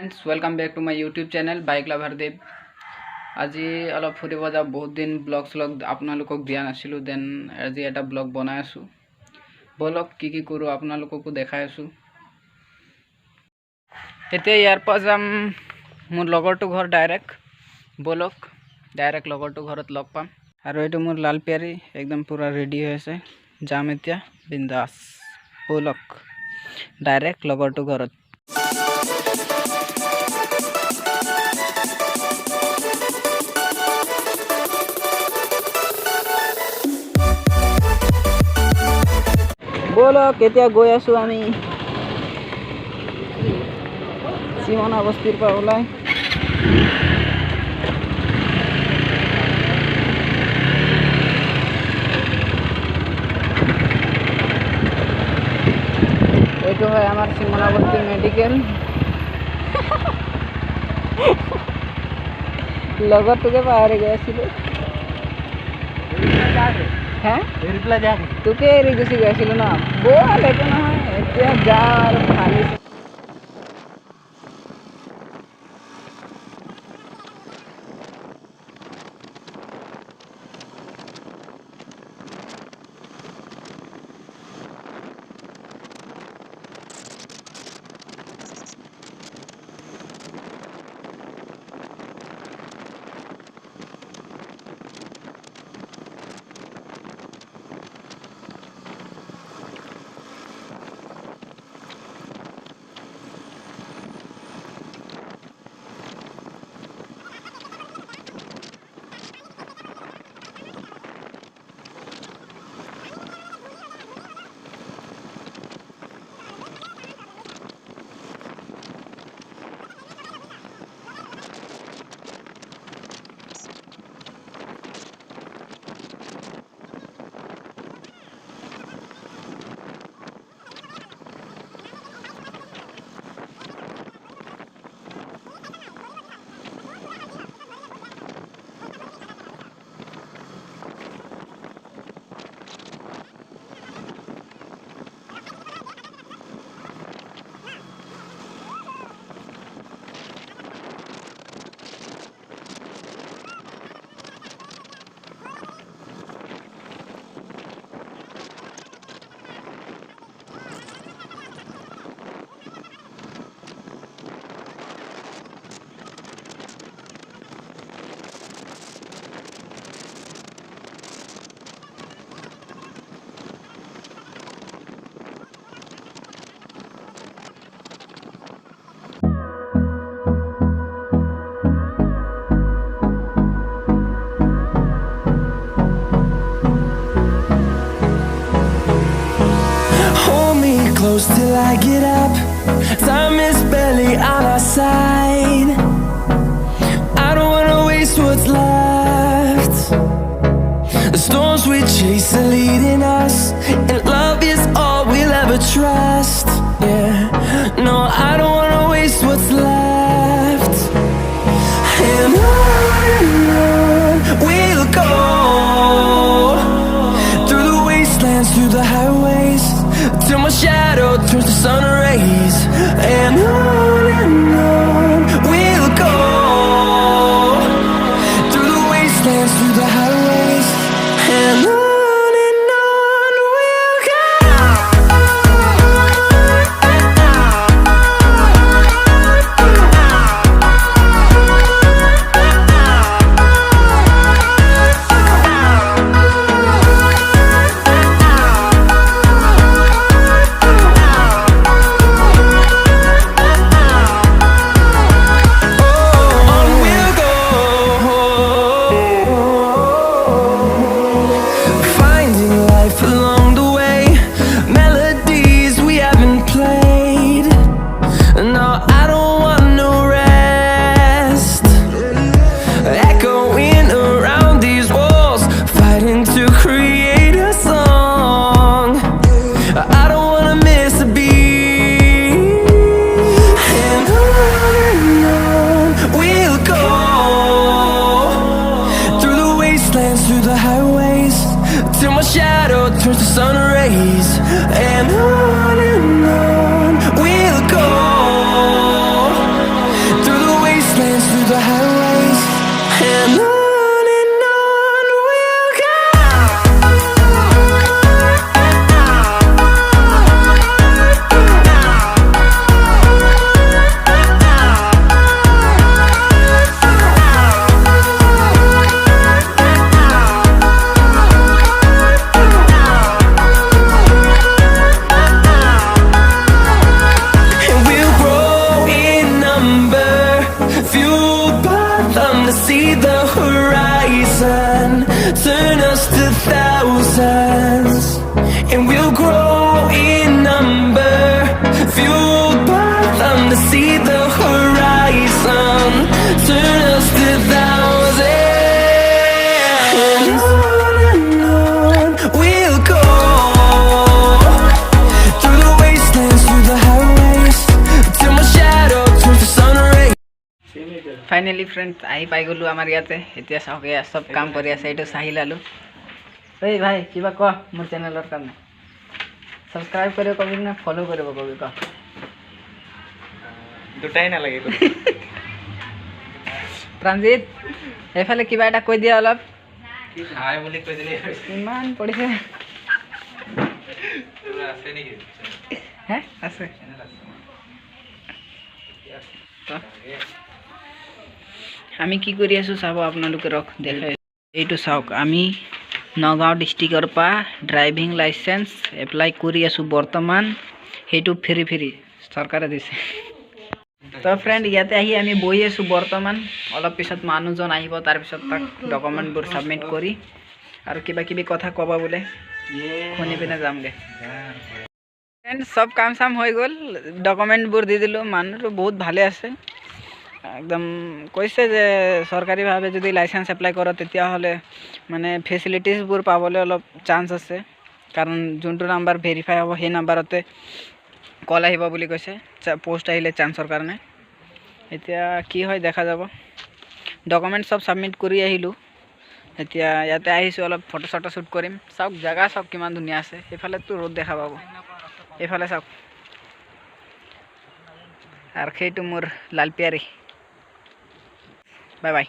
Friends welcome back to my YouTube channel bike lover Dev. आज अलग फुरिब जाऊ बहुत दिन ब्लग स्लग आपनालोকক दिया नासिलो देन आज एटा ब्लग बनाई आसो बोलक की करूँ आपनालोकको देखाई आसो। एतिया यार पा जाम मोर लगरटो घर डायरेक्ट बोलक डायरेक्ट लगरटो घरत लग पाम और एटो मोर लाल प्यारी एकदम पूरा रेडी हो आछे जाम एतिया बिंदास बोलक डायरेक्ट लगरटो घरत। बोलो केতিয়া गई आसो आमी सीमाना बस्तीर पर ओलाई एटो है आमार सीमाना बस्ती मेडिकल लगत तुके बाहर गएछिलो হ্যাঁ রিপ্লাই দেখ তোকে এর গুছি গেছিল না বল এটা না হয় এটা যা আর খালি close till I get up. Time is barely on our side. I don't wanna waste what's left. The storms we chase are leading us, and love is all we'll ever trust. Yeah, no, I don't wanna waste what's left. And on we'll go, through the wastelands, through the highways, till my shadow turns to sun rays. And on number, fueled by them to see the horizon. Turn us to thousands, and we'll grow in number, fueled by them to see the horizon. Turn us to thousands. And on we'll go, through the wastelands, through the highways, till my shadow turns to sun rays. Finally friends আহি পাই গ'লোঁ আমাৰ ইয়াতে এতিয়া চাওক এয়া চব কাম কৰি আছে এইটো চাহি লালোঁ এই ভাই কিবা ক মোৰ চেনেলৰ কাৰণে ছাবস্ক্ৰাইব কৰিব কবি না ফ'ল' কৰিব কবি ক দুটাই নালাগে প্ৰাঞ্জিত এইফালে কিবা এটা কৈ দিয়া অলপ হাই বুলি কৈ দিলে ইমান পঢ়িছে আছে নেকি হে আছে আমি কি কৰি আছোঁ চাব আপোনালোকে ৰখ দেখাই এইটো চাওক আমি নগাঁও ডিষ্ট্ৰিক্টৰ পৰা ড্ৰাইভিং লাইচেন্স এপ্লাই কৰি আছোঁ বৰ্তমান সেইটো ফ্ৰী চৰকাৰে দিছে তো ফ্ৰেণ্ড ইয়াতে আহি আমি বহি আছোঁ বৰ্তমান অলপ পিছত মানুহজন আহিব তাৰপিছত তাক ডকুমেণ্টবোৰ ছাবমিট কৰি আৰু কিবা কিবি কথা ক'ব বোলে শুনি পিনে যামগৈ ফ্ৰেণ্ড চব কাম চাম হৈ গ'ল ডকুমেণ্টবোৰ দি দিলোঁ মানুহটো বহুত ভালে আছে একদম কৈছে যে চৰকাৰীভাৱে যদি লাইচেন্স এপ্লাই কৰোঁ তেতিয়াহ'লে মানে ফেচিলিটিজবোৰ পাবলৈ অলপ চান্স আছে কাৰণ যোনটো নাম্বাৰ ভেৰিফাই হ'ব সেই নাম্বাৰতে কল আহিব বুলি কৈছে পোষ্ট আহিলে চান্সৰ কাৰণে এতিয়া কি হয় দেখা যাব ডকুমেণ্ট চব ছাবমিট কৰি আহিলোঁ এতিয়া ইয়াতে আহিছোঁ অলপ ফটো চটো শ্বুট কৰিম চাওক জেগা চাওক কিমান ধুনীয়া আছে সেইফালেতো ৰ'দ দেখা পাব এইফালে চাওক আৰু সেইটো মোৰ লালপিয়াৰী বাই বাই